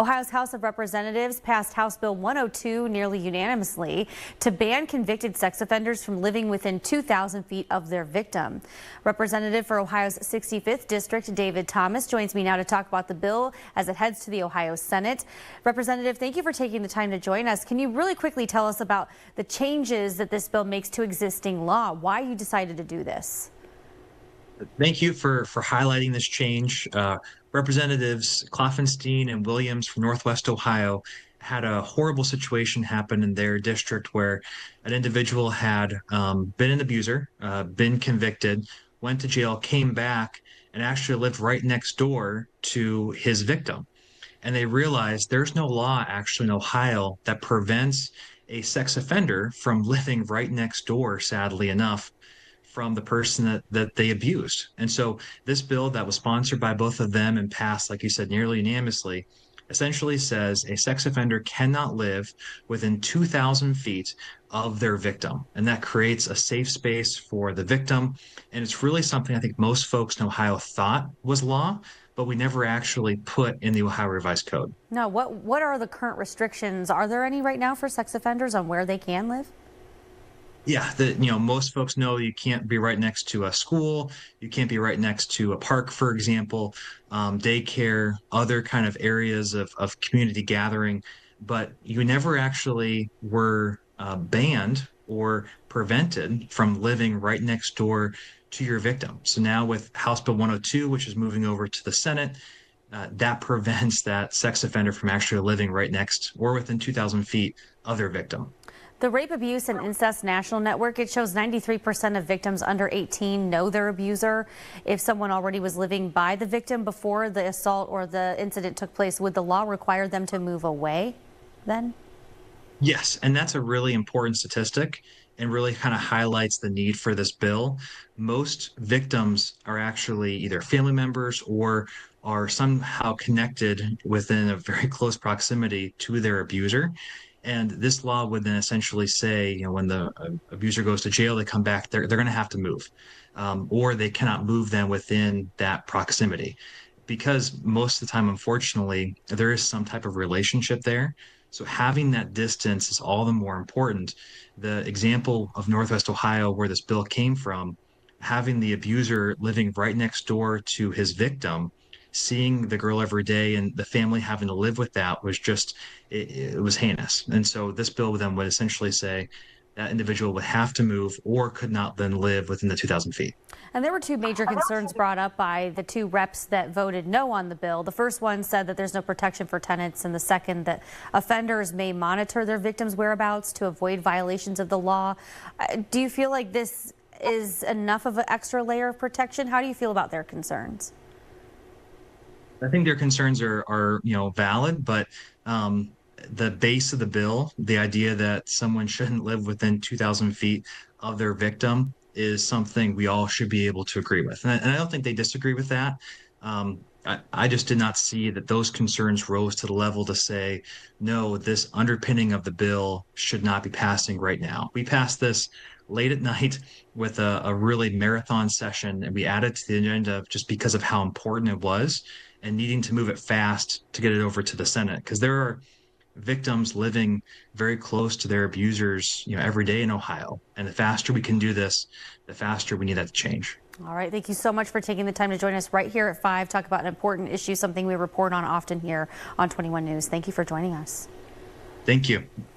Ohio's House of Representatives passed House Bill 102 nearly unanimously to ban convicted sex offenders from living within 2,000 feet of their victim. Representative for Ohio's 65th District, David Thomas, joins me now to talk about the bill as it heads to the Ohio Senate. Representative, thank you for taking the time to join us. Can you really quickly tell us about the changes that this bill makes to existing law, why you decided to do this? Thank you for highlighting this change. Representatives Klopfenstein and Williams from Northwest Ohio had a horrible situation happen in their district where an individual had been an abuser, been convicted, went to jail, came back, and actually lived right next door to his victim. And they realized there's no law actually in Ohio that prevents a sex offender from living right next door, sadly enough, from the person that they abused. And so this bill that was sponsored by both of them and passed, like you said, nearly unanimously, essentially says a sex offender cannot live within 2,000 feet of their victim. And that creates a safe space for the victim. And it's really something I think most folks in Ohio thought was law, but we never actually put in the Ohio Revised Code. Now, what are the current restrictions? Are there any right now for sex offenders on where they can live? Yeah, most folks know you can't be right next to a school, you can't be right next to a park, for example, daycare, other kind of areas of community gathering, but you never actually were banned or prevented from living right next door to your victim. So now with House Bill 102, which is moving over to the Senate, that prevents that sex offender from actually living right next or within 2,000 feet of their victim. The Rape, Abuse, and Incest National Network, it shows 93% of victims under 18 know their abuser. If someone already was living by the victim before the assault or the incident took place, would the law require them to move away then? Yes, and that's a really important statistic and really kind of highlights the need for this bill. Most victims are actually either family members or are somehow connected within a very close proximity to their abuser. And this law would then essentially say, when the abuser goes to jail, they come back, they're going to have to move, or they cannot move them within that proximity. Because most of the time, unfortunately, there is some type of relationship there. So having that distance is all the more important. The example of Northwest Ohio, where this bill came from, having the abuser living right next door to his victim, seeing the girl every day and the family having to live with that was just, it was heinous. And so this bill then would essentially say that individual would have to move or could not then live within the 2,000 feet. And there were two major concerns brought up by the two reps that voted no on the bill. The first one said that there's no protection for tenants, and the second that offenders may monitor their victims' whereabouts to avoid violations of the law. Do you feel like this is enough of an extra layer of protection? How do you feel about their concerns? I think their concerns are valid, but the base of the bill, the idea that someone shouldn't live within 2,000 feet of their victim, is something we all should be able to agree with, and I don't think they disagree with that. I just did not see that those concerns rose to the level to say, no, this underpinning of the bill should not be passing right now. We passed this late at night with a really marathon session, and we added to the agenda just because of how important it was and needing to move it fast to get it over to the Senate, because there are victims living very close to their abusers, every day in Ohio. And the faster we can do this, the faster we need that to change. All right. Thank you so much for taking the time to join us right here at 5, talk about an important issue, something we report on often here on 21 News. Thank you for joining us. Thank you.